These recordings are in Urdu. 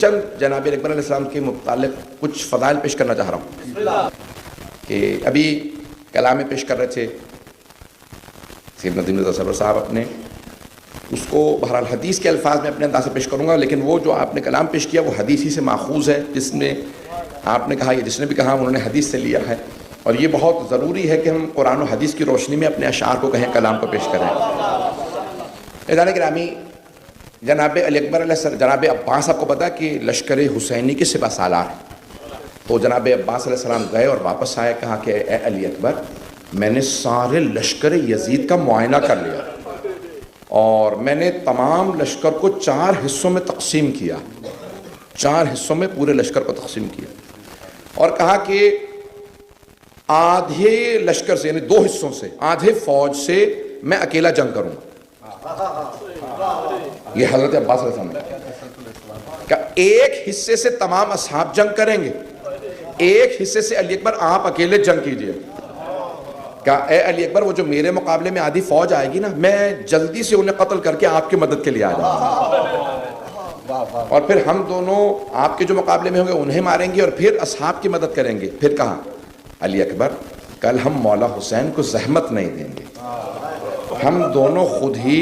چند جناب اکبر علیہ السلام کے متعلق کچھ فضائل پیش کرنا چاہ رہا ہوں کہ ابھی کلام میں پیش کر رہے تھے سیدنا ندیم رضا صبر صاحب اپنے اس کو بہرحال حدیث کے الفاظ میں اپنے انداز سے پیش کروں گا، لیکن وہ جو آپ نے کلام پیش کیا وہ حدیث ہی سے ماخوذ ہے، جس میں آپ نے کہا یا جس نے بھی کہا انہوں نے حدیث سے لیا ہے، اور یہ بہت ضروری ہے کہ ہم قرآن و حدیث کی روشنی میں اپنے اشعار کو کہیں، کلام کو پیش کریں۔ عزیزان گرامی، جناب علی اکبر علیہ السلام، جناب عباس آپ کو پتا کہ لشکر حسینی کے سپہ سالار ہیں، تو جناب عباس علیہ السلام گئے اور واپس آئے، کہا کہ اے علی اکبر، میں نے سارے لشکر یزید کا معائنہ کر لیا اور میں نے تمام لشکر کو 4 حصوں میں تقسیم کیا، 4 حصوں میں پورے لشکر کو تقسیم کیا، اور کہا کہ آدھے لشکر سے یعنی 2 حصوں سے، آدھے فوج سے میں اکیلا جنگ کروں گا۔ یہ حضرت عباس علیہ السلام نے کہ ایک حصے سے تمام اصحاب جنگ کریں گے، ایک حصے سے علی اکبر آپ اکیلے جنگ کیجئے۔ کہ اے علی اکبر، وہ جو میرے مقابلے میں آدھی فوج آئے گی نا، میں جلدی سے انہیں قتل کر کے آپ کی مدد کے لیے آ جاؤں گا، اور پھر ہم دونوں آپ کے جو مقابلے میں ہوں گے انہیں ماریں گے اور پھر اصحاب کی مدد کریں گے۔ پھر کہا علی اکبر، کل ہم مولا حسین کو زحمت نہیں دیں گے، ہم دونوں خود ہی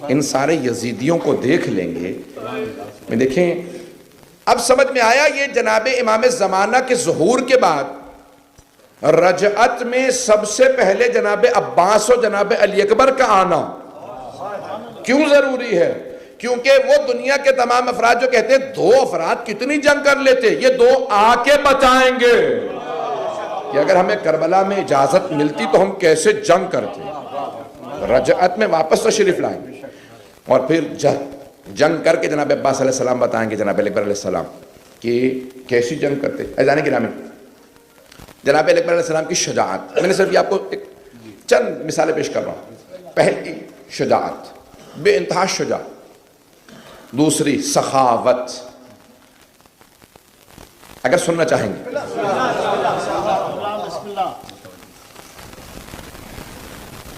ان سارے یزیدیوں کو دیکھ لیں گے۔ میں دیکھیں اب سمجھ میں آیا، یہ جناب امام زمانہ کے ظہور کے بعد رجعت میں سب سے پہلے جناب عباس و جناب علی اکبر کا آنا کیوں ضروری ہے؟ کیونکہ وہ دنیا کے تمام افراد جو کہتے ہیں 2 افراد کتنی جنگ کر لیتے، یہ 2 آ کے بچائیں گے، کہ اگر ہمیں کربلا میں اجازت ملتی تو ہم کیسے جنگ کرتے، رجعت میں واپس تشریف لائیں گے، اور پھر جنگ کر کے جناب عباس علیہ السلام بتائیں گے جناب علی اکبر علیہ السلام کہ کیسی جنگ کرتے۔ عزیزان گرامی، جناب علی اکبر علیہ السلام کی شجاعت، میں نے صرف یہ آپ کو ایک چند مثالیں پیش کر رہا ہوں۔ پہلی شجاعت، بے انتہا شجاعت، دوسری سخاوت، اگر سننا چاہیں گے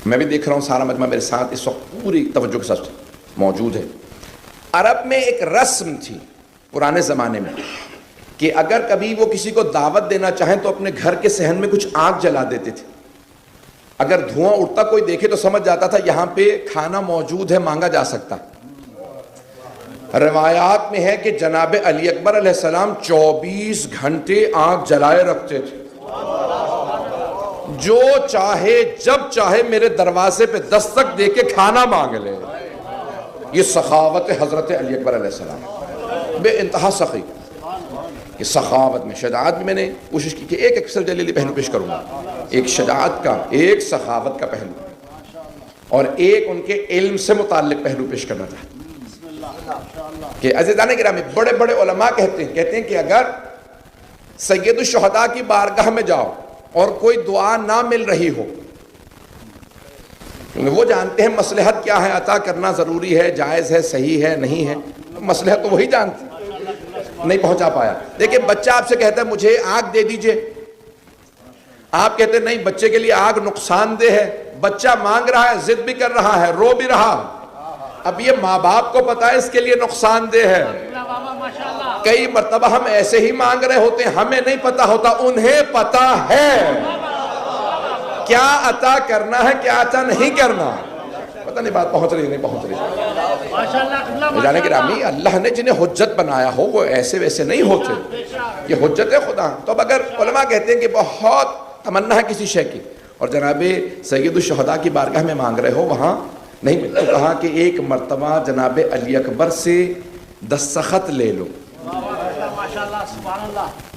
میں بھی دیکھ رہا ہوں سارا مجمع میرے ساتھ اس وقت پوری توجہ کے ساتھ موجود ہے۔ عرب میں ایک رسم تھی پرانے زمانے میں کہ اگر کبھی وہ کسی کو دعوت دینا چاہیں تو اپنے گھر کے صحن میں کچھ آگ جلا دیتے تھے، اگر دھواں اٹھتا کوئی دیکھے تو سمجھ جاتا تھا یہاں پہ کھانا موجود ہے، مانگا جا سکتا۔ روایات میں ہے کہ جناب علی اکبر علیہ السلام 24 گھنٹے آگ جلائے رکھتے تھے، جو چاہے جب چاہے میرے دروازے پہ دستک دے کے کھانا مانگ لے۔ یہ سخاوت حضرت علی اکبر علیہ السلام، بے انتہا سخی کہ سخاوت میں شجاعت بھی میں نے کوشش کی کہ ایک اکثر جلیلی پہلو پیش کروں گا، ایک شجاعت کا، ایک سخاوت کا پہلو، اور ایک ان کے علم سے متعلق پہلو پیش کرنا چاہتا ہوں کہ عزیزان گرامی، بڑے بڑے علماء کہتے ہیں کہ اگر سید الشہداء کی بارگاہ میں جاؤ اور کوئی دعا نہ مل رہی ہو، کیونکہ وہ جانتے ہیں مصلحت کیا ہے، عطا کرنا ضروری ہے، جائز ہے، صحیح ہے، نہیں ہے، مصلحت تو وہی جانتے، نہیں پہنچا پایا۔ دیکھیں بچہ آپ سے کہتا ہے مجھے آگ دے دیجئے، آپ کہتے ہیں نہیں بچے کے لیے آگ نقصان دہ ہے، بچہ مانگ رہا ہے، ضد بھی کر رہا ہے، رو بھی رہا، اب یہ ماں باپ کو پتا ہے اس کے لیے نقصان دہ ہے۔ کئی مرتبہ ہم ایسے ہی مانگ رہے ہوتے ہیں، ہمیں نہیں پتا ہوتا، انہیں پتا ہے کیا عطا کرنا ہے، کیا عطا نہیں کرنا۔ پتہ نہیں بات پہنچ رہی نہیں پہنچ رہی۔ جانے گرامی، اللہ نے جنہیں حجت بنایا ہو وہ ایسے ویسے نہیں ہوتے، یہ حجت ہے خدا۔ تو اب اگر علماء کہتے ہیں کہ بہت تمنا ہے کسی شے کی اور جناب سید الشہداء کی بارگاہ میں مانگ رہے ہو، وہاں نہیں، تو کہا کہ ایک مرتبہ جناب علی اکبر سے دستخط لے لو،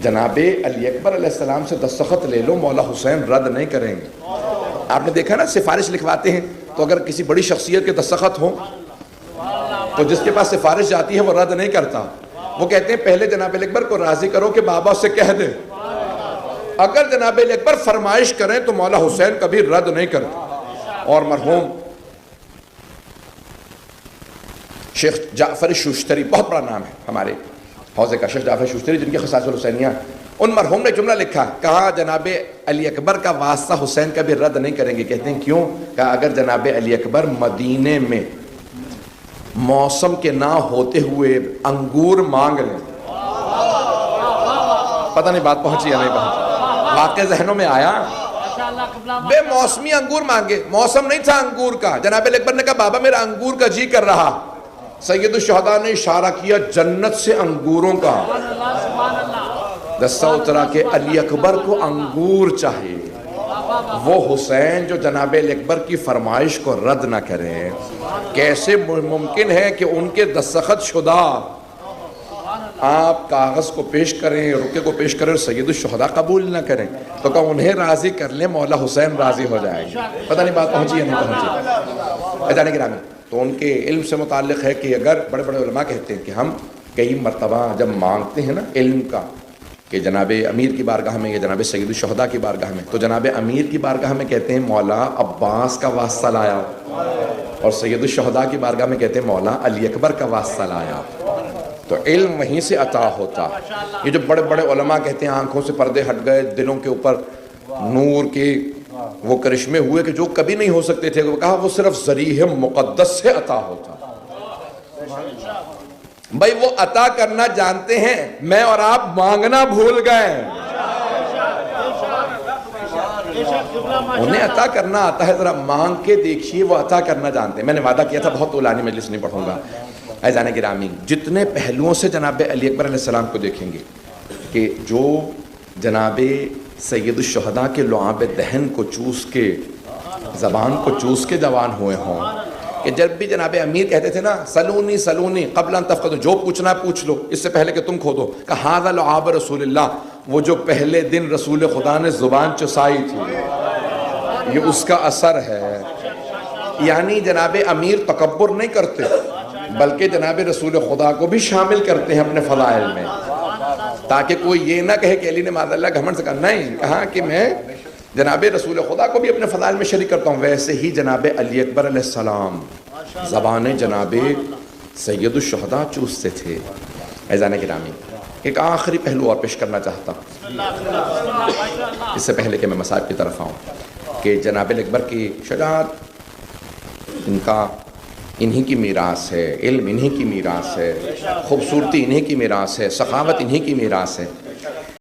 جناب علی اکبر علیہ السلام سے دستخط لے لو، مولا حسین رد نہیں کریں گے۔ آپ نے دیکھا نا سفارش لکھواتے ہیں تو اگر کسی بڑی شخصیت کے دستخط ہوں تو جس کے پاس سفارش جاتی ہے وہ رد نہیں کرتا، وہ کہتے ہیں پہلے جناب علی اکبر کو راضی کرو کہ بابا سے کہہ دے، اگر جناب علی اکبر فرمائش کریں تو مولا حسین کبھی رد نہیں کرتے۔ اور مرحوم شیخ جعفر شوشتری، بہت بڑا نام ہے ہمارے حوزے کا، شیخ جعفر شوشتری جن کی خصائص الحسینیہ، ان مرحوم نے جملہ لکھا، کہا جناب علی اکبر کا واسطہ حسین کا بھی رد نہیں کریں گے۔ کہتے ہیں کیوں؟ کہا اگر جناب علی اکبر مدینے میں موسم کے نہ ہوتے ہوئے انگور مانگ لیں پتہ نہیں بات پہنچی یا نہیں پہنچی، واقع ذہنوں میں آیا؟ بے موسمی انگور مانگے، موسم نہیں تھا انگور کا، جناب اکبر نے کہا بابا میرا انگور کا جی کر رہا، سید الشہداء نے اشارہ کیا جنت سے انگوروں کا، دستہ اترا کہ علی اکبر کو انگور چاہیے، وہ حسین جو جناب اکبر کی فرمائش کو رد نہ کریں، کیسے ممکن ہے کہ ان کے دستخط شدہ آپ کاغذ کو پیش کریں، رکے کو پیش کریں اور سید الشہداء قبول نہ کریں؟ تو کہا انہیں راضی کر لیں، مولا حسین راضی ہو جائیں گے۔ پتہ نہیں بات پہنچی یا نہیں پہنچی؟ اجانے گرامی، تو ان کے علم سے متعلق ہے کہ اگر بڑے بڑے علماء کہتے ہیں کہ ہم کئی مرتبہ جب مانگتے ہیں نا علم کا، کہ جناب امیر کی بارگاہ میں یا جناب سید الشہداء کی بارگاہ میں، تو جناب امیر کی بارگاہ میں کہتے ہیں مولا عباس کا واسطہ لایا، اور سید الشہداء کی بارگاہ میں کہتے ہیں مولا علی اکبر کا واسطہ لایا، تو علم وہیں سے عطا ہوتا۔ یہ جو بڑے بڑے علماء کہتے ہیں آنکھوں سے پردے ہٹ گئے، دلوں کے اوپر نور کے وہ کرشمے ہوئے کہ جو کبھی نہیں ہو سکتے تھے، وہ کہا وہ صرف ذریعہ مقدس سے عطا ہوتا۔ بھائی وہ عطا کرنا جانتے ہیں، میں اور آپ مانگنا بھول گئے۔ انہیں عطا کرنا آتا ہے، ذرا مانگ کے دیکھیے، وہ عطا کرنا جانتے ہیں۔ میں نے وعدہ کیا تھا بہت طولانی مجلس نہیں پڑھوں گا۔ عزیزان گرامی، جتنے پہلوؤں سے جناب علی اکبر علیہ السلام کو دیکھیں گے کہ جو جناب سید الشہداء کے لعاب دہن کو چوس کے، زبان کو چوس کے جوان ہوئے ہوں، کہ جب بھی جناب امیر کہتے تھے نا سلونی سلونی قبل ان تفقدوا، جو پوچھنا پوچھ لو اس سے پہلے کہ تم کھودو، کہ ھذا لعاب رسول اللہ، وہ جو پہلے دن رسول خدا نے زبان چسائی تھی، یہ اس کا اثر ہے۔ یعنی جناب امیر تکبر نہیں کرتے، بلکہ جناب رسول خدا کو بھی شامل کرتے ہیں اپنے فضائل میں، تاکہ کوئی یہ نہ کہے کہ علی نے معاذ اللہ گھمنڈ سے کہا، نہیں، کہا کہ میں جناب رسول خدا کو بھی اپنے فضائل میں شریک کرتا ہوں۔ ویسے ہی جناب علی اکبر علیہ السلام زبان جناب سید الشہداء چوستے تھے۔ عزیزان گرامی، ایک آخری پہلو اور پیش کرنا چاہتا ہوں اس سے پہلے کہ میں مصائب کی طرف آؤں، کہ جناب اکبر کی شجاعت انہی کی میراث ہے، علم انہی کی میراث ہے، خوبصورتی انہی کی میراث ہے، سخاوت انہی کی میراث ہے۔